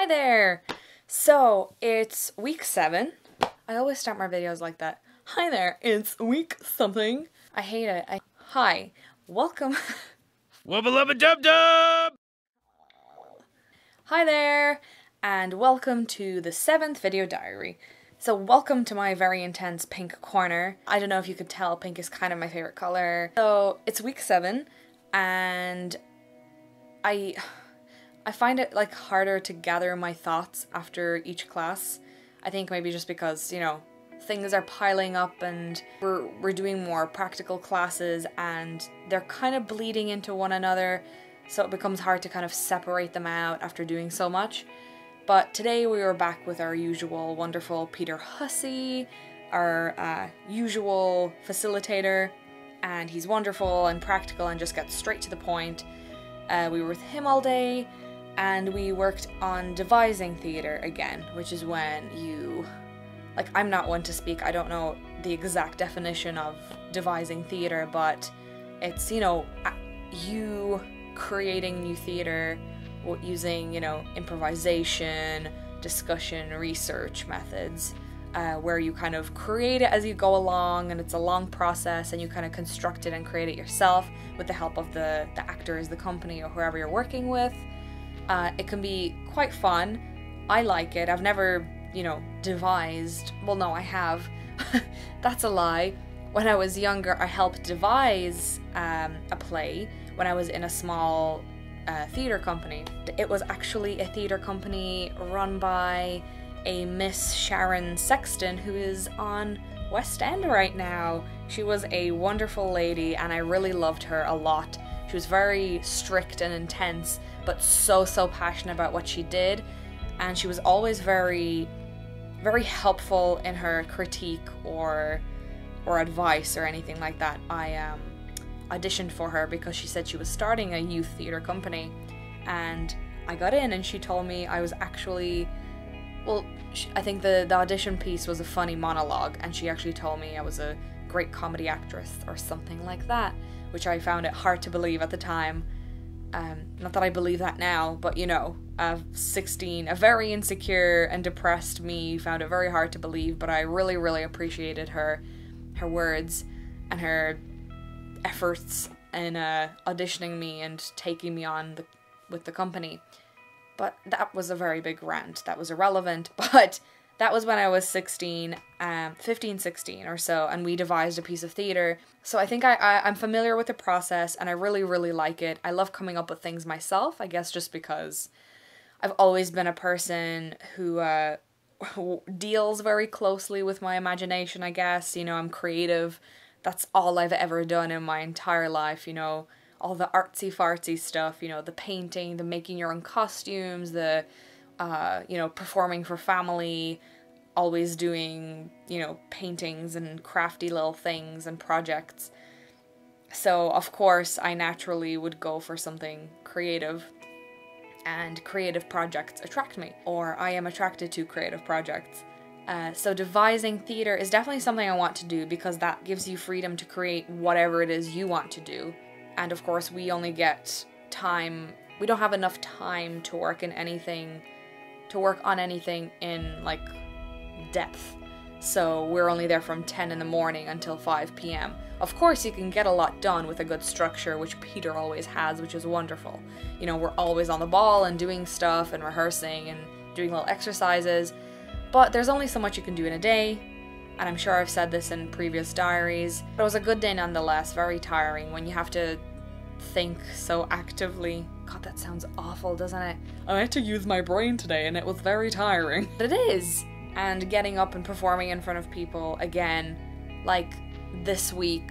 there! So, it's week 7. I always start my videos like that. Hi there, it's week something. I hate it. Hi, welcome. Wubba lubba dub dub! Hi there, and welcome to the 7th video diary. So welcome to my very intense pink corner. I don't know if you could tell, pink is kind of my favorite color. So it's week 7, and I find it like harder to gather my thoughts after each class. I think maybe just because, you know, things are piling up and we're doing more practical classes and they're kind of bleeding into one another, so it becomes hard to kind of separate them out after doing so much. But today we were back with our usual wonderful Peter Hussey, our usual facilitator, and he's wonderful and practical and just gets straight to the point. We were with him all day, and we worked on devising theatre again, which is when you... Like, I'm not one to speak, I don't know the exact definition of devising theatre, but it's, you know, you creating new theatre using, you know, improvisation, discussion, research methods, where you kind of create it as you go along, and it's a long process, and you kind of construct it and create it yourself with the help of the actors, the company, or whoever you're working with. It can be quite fun. I like it. I've never, you know, devised. Well, no, I have. That's a lie. When I was younger, I helped devise a play when I was in a small theatre company. It was actually a theatre company run by a Miss Sharon Sexton, who is on West End right now. She was a wonderful lady, and I really loved her a lot. She was very strict and intense, but so passionate about what she did, and she was always very helpful in her critique or advice or anything like that. I auditioned for her because she said she was starting a youth theatre company, and I got in, and she told me I was actually, well, I think the audition piece was a funny monologue, and she actually told me I was a great comedy actress or something like that, which I found it hard to believe at the time. Not that I believe that now, but you know, 16, a very insecure and depressed me found it very hard to believe, but I really appreciated her words and her efforts in auditioning me and taking me on with the company. But that was a very big rant. That was irrelevant, but that was when I was 16, 15, 16 or so, and we devised a piece of theatre. So I think I'm familiar with the process, and I really like it. I love coming up with things myself, I guess just because I've always been a person who deals very closely with my imagination, I guess. You know, I'm creative. That's all I've ever done in my entire life, you know. All the artsy-fartsy stuff, you know, the painting, the making your own costumes, the you know, performing for family, always doing, you know, paintings and crafty little things and projects. So, of course, I naturally would go for something creative, and creative projects attract me, or I am attracted to creative projects. So devising theatre is definitely something I want to do, because that gives you freedom to create whatever it is you want to do. And of course, we only get time, we don't have enough time to work on anything in, like, depth. So we're only there from 10 in the morning until 5 p.m. Of course, you can get a lot done with a good structure, which Peter always has, which is wonderful. You know, we're always on the ball and doing stuff and rehearsing and doing little exercises, but there's only so much you can do in a day, and I'm sure I've said this in previous diaries, but it was a good day nonetheless. Very tiring when you have to think so actively. God, that sounds awful, doesn't it? I had to use my brain today, and it was very tiring. But it is. And getting up and performing in front of people again, like this week,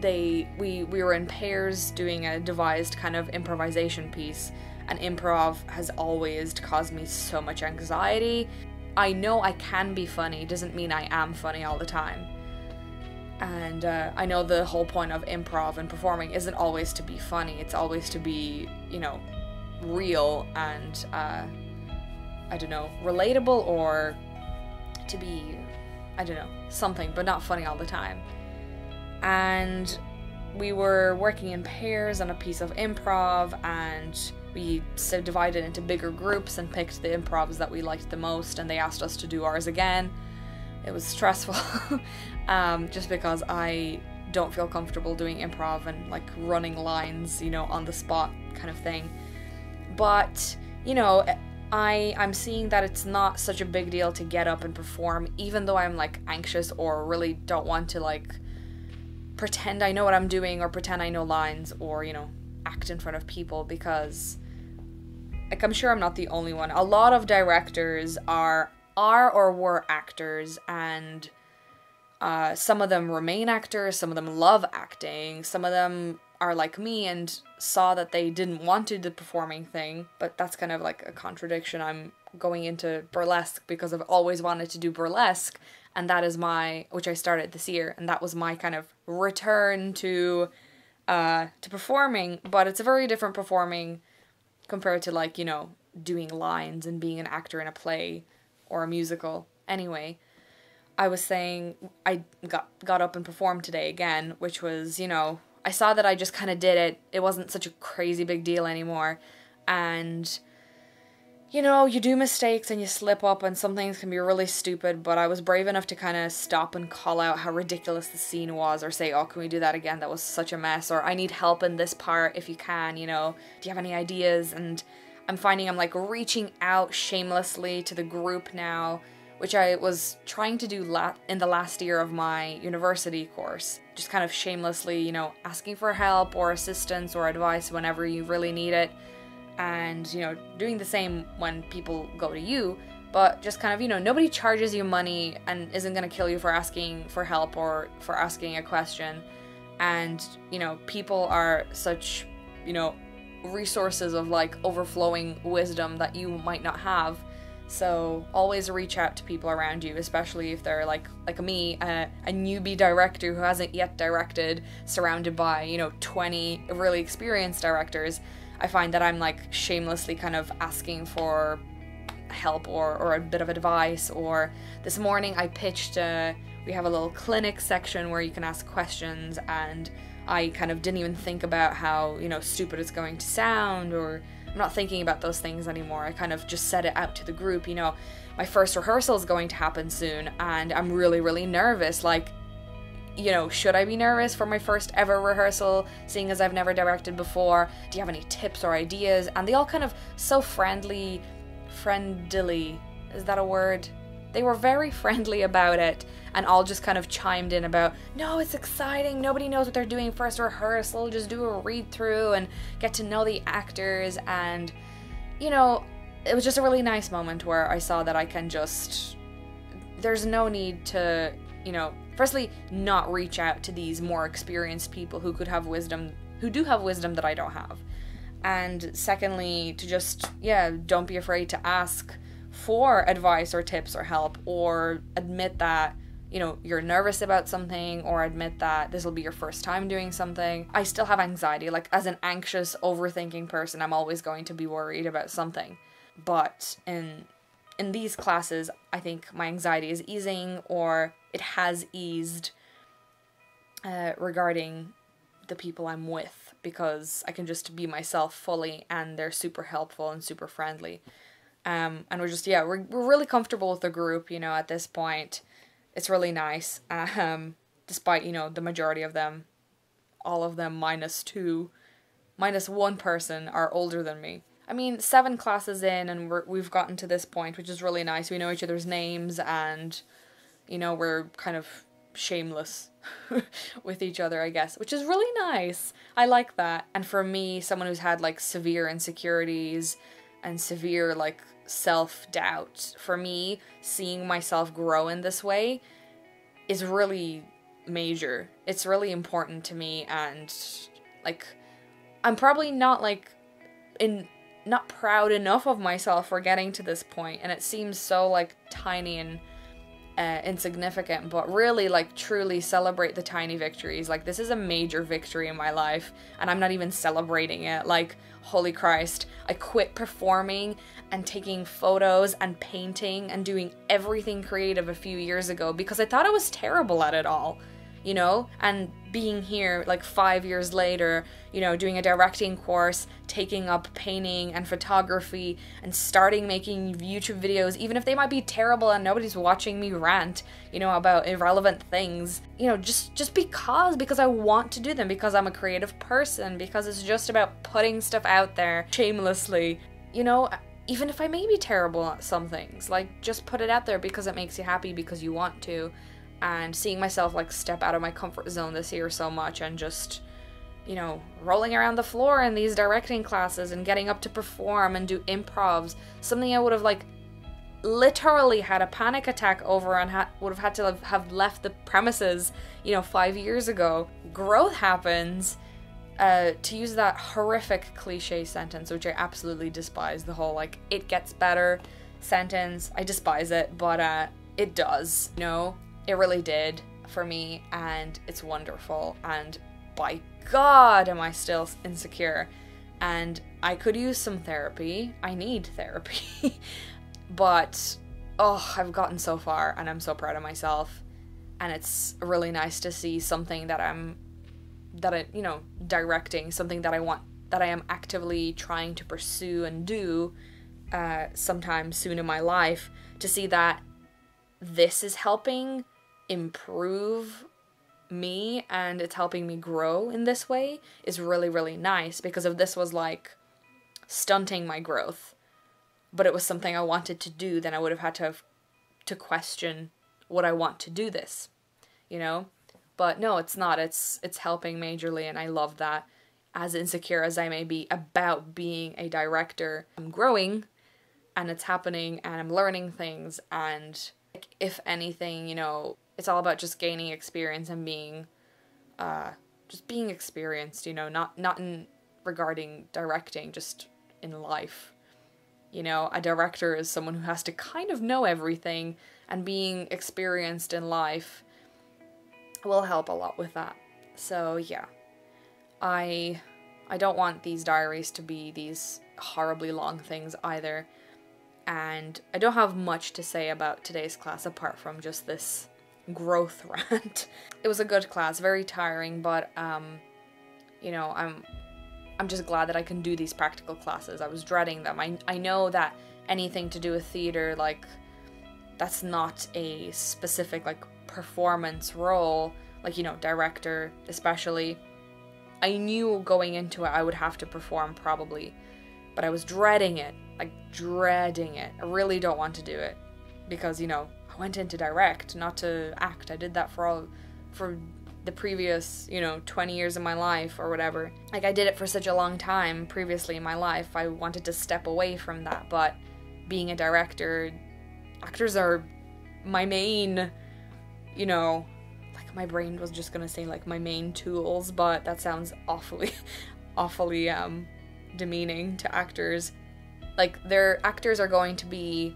we were in pairs doing a devised kind of improvisation piece, and improv has always caused me so much anxiety. I know I can be funny, doesn't mean I am funny all the time. And I know the whole point of improv and performing isn't always to be funny, it's always to be, you know, real and, I don't know, relatable, or to be, I don't know, something, but not funny all the time. And we were working in pairs on a piece of improv, and we divided into bigger groups and picked the improvs that we liked the most, and they asked us to do ours again. It was stressful, just because I don't feel comfortable doing improv and like running lines, you know, on the spot kind of thing. But, you know, I'm seeing that it's not such a big deal to get up and perform, even though I'm like anxious or really don't want to like pretend I know what I'm doing or pretend I know lines or, you know, act in front of people, because like I'm sure I'm not the only one. A lot of directors are or were actors, and some of them remain actors, some of them love acting, some of them are like me and saw that they didn't want to do the performing thing, but that's kind of like a contradiction. I'm going into burlesque because I've always wanted to do burlesque, and that is which I started this year, and that was my kind of return to performing, but it's a very different performing compared to like, you know, doing lines and being an actor in a play or a musical. Anyway, I was saying I got up and performed today again, which was, you know, I saw that I just kind of did it. It wasn't such a crazy big deal anymore. And, you know, you do mistakes and you slip up and some things can be really stupid, but I was brave enough to kind of stop and call out how ridiculous the scene was, or say, oh, can we do that again? That was such a mess. Or I need help in this part if you can, you know, do you have any ideas? And I'm finding I'm like reaching out shamelessly to the group now, which I was trying to do in the last year of my university course. Just kind of shamelessly, you know, asking for help or assistance or advice whenever you really need it. And, you know, doing the same when people go to you, but just kind of, you know, nobody charges you money and isn't going to kill you for asking for help or for asking a question. And, you know, people are such, you know, resources of like overflowing wisdom that you might not have. So always reach out to people around you, especially if they're like me, a newbie director who hasn't yet directed, surrounded by, you know, 20 really experienced directors. I find that I'm like shamelessly kind of asking for help or a bit of advice. Or this morning I pitched, we have a little clinic section where you can ask questions, and I kind of didn't even think about how, you know, stupid it's going to sound, or I'm not thinking about those things anymore. I kind of just said it out to the group, you know, my first rehearsal is going to happen soon, and I'm really, really nervous. Like, you know, should I be nervous for my first ever rehearsal, seeing as I've never directed before? Do you have any tips or ideas? And they all kind of so friendly, is that a word? They were very friendly about it, and all just kind of chimed in about, no, it's exciting, nobody knows what they're doing first rehearsal, just do a read through and get to know the actors. And, you know, it was just a really nice moment where I saw that I can just, there's no need to, you know, firstly, not reach out to these more experienced people who could have wisdom, who do have wisdom that I don't have. And secondly, to just, yeah, don't be afraid to ask for advice or tips or help, or admit that, you know, you're nervous about something, or admit that this will be your first time doing something. I still have anxiety. Like, as an anxious, overthinking person, I'm always going to be worried about something. But in these classes, I think my anxiety is easing, or it has eased regarding the people I'm with, because I can just be myself fully, and they're super helpful and super friendly. And we're just, yeah, we're really comfortable with the group, you know, at this point. It's really nice, despite, you know, the majority of them, all of them minus one person are older than me. I mean, 7 classes in, and we've gotten to this point, which is really nice. We know each other's names, and, you know, we're kind of shameless with each other, I guess, which is really nice. I like that. And for me, someone who's had, like, severe insecurities and severe, like, self-doubt, for me, seeing myself grow in this way is really major. It's really important to me, and, like, I'm probably not, like, not proud enough of myself for getting to this point, and it seems so, like, tiny and insignificant, but really, like, truly celebrate the tiny victories. Like, this is a major victory in my life, and I'm not even celebrating it. Like, holy Christ, I quit performing and taking photos and painting and doing everything creative a few years ago because I thought I was terrible at it all. you know? And being here like 5 years later, you know, doing a directing course, taking up painting and photography, and starting making YouTube videos, even if they might be terrible and nobody's watching me rant, you know, about irrelevant things, you know, just because I want to do them, because I'm a creative person, because it's just about putting stuff out there shamelessly, you know. Even if I may be terrible at some things, like, just put it out there because it makes you happy, because you want to. And seeing myself, like, step out of my comfort zone this year so much, and just, you know, rolling around the floor in these directing classes and getting up to perform and do improvs, something I would have, like, literally had a panic attack over and would have had to have left the premises, you know, 5 years ago. Growth happens. To use that horrific cliche sentence, which I absolutely despise, the whole, like, it gets better sentence. I despise it, but it does, you know? It really did for me, and it's wonderful, and by God am I still insecure, and I could use some therapy. I need therapy. But, oh, I've gotten so far, and I'm so proud of myself, and it's really nice to see something you know, directing, something that I want, that I am actively trying to pursue and do sometime soon in my life, to see that this is helping improve me and it's helping me grow in this way is really, really nice, because if this was like stunting my growth, but it was something I wanted to do, then I would have had to question, would I want to do this, you know? But no, it's not. It's helping majorly, and I love that. As insecure as I may be about being a director, I'm growing, and it's happening, and I'm learning things, and if anything, you know, it's all about just gaining experience and being, just being experienced, you know, not in regarding directing, just in life. You know, a director is someone who has to kind of know everything, and being experienced in life will help a lot with that. So yeah, I don't want these diaries to be these horribly long things either, and I don't have much to say about today's class apart from just this growth rant. It was a good class, very tiring, but you know, I'm just glad that I can do these practical classes. I was dreading them. I know that anything to do with theater, like, that's not a specific, like, performance role, like, you know, director especially. I knew going into it I would have to perform probably, but I was dreading it, like dreading it. I really don't want to do it because, you know, I went in to direct, not to act. I did that for the previous, you know, 20 years of my life or whatever. Like, I did it for such a long time previously in my life. I wanted to step away from that, but being a director, actors are my main, you know, like, my brain was just gonna say, like, my main tools, but that sounds awfully demeaning to actors. Like, their actors are going to be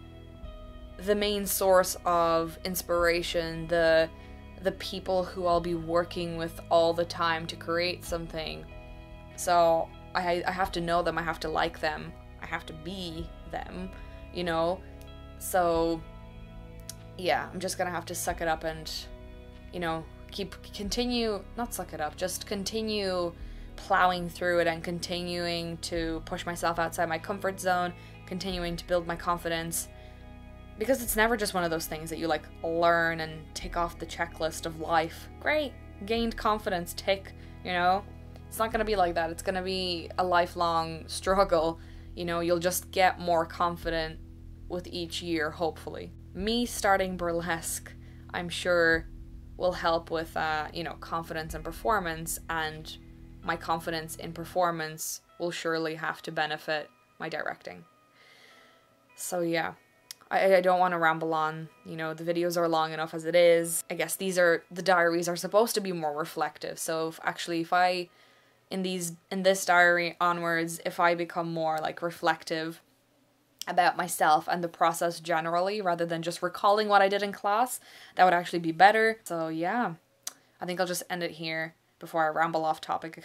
the main source of inspiration, the people who I'll be working with all the time to create something. So I have to know them, I have to like them, I have to be them, you know? So yeah, I'm just gonna have to suck it up and, you know, continue plowing through it and continuing to push myself outside my comfort zone, continuing to build my confidence, because it's never just one of those things that you, like, learn and tick off the checklist of life. Great, gained confidence, tick, you know? It's not gonna be like that. It's gonna be a lifelong struggle, you know? You'll just get more confident with each year, hopefully. Me starting burlesque, I'm sure, will help with, you know, confidence and performance, and my confidence in performance will surely have to benefit my directing. So yeah, I don't want to ramble on, you know, the videos are long enough as it is. I guess the diaries are supposed to be more reflective, so if I, in this diary onwards, if I become more, like, reflective about myself and the process generally, rather than just recalling what I did in class, that would actually be better. So yeah, I think I'll just end it here before I ramble off topic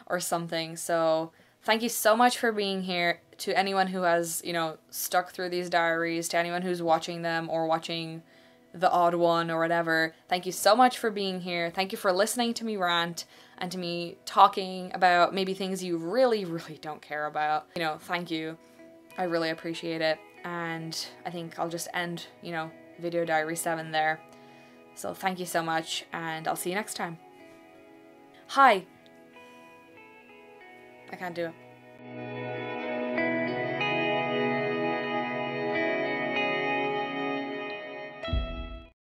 or something. So thank you so much for being here. To anyone who has, you know, stuck through these diaries, to anyone who's watching them or watching the odd one or whatever. Thank you so much for being here. Thank you for listening to me rant and to me talking about maybe things you really, really don't care about. You know, thank you. I really appreciate it. And I think I'll just end, you know, Video Diary 7 there. So thank you so much, and I'll see you next time. Hi. I can't do it.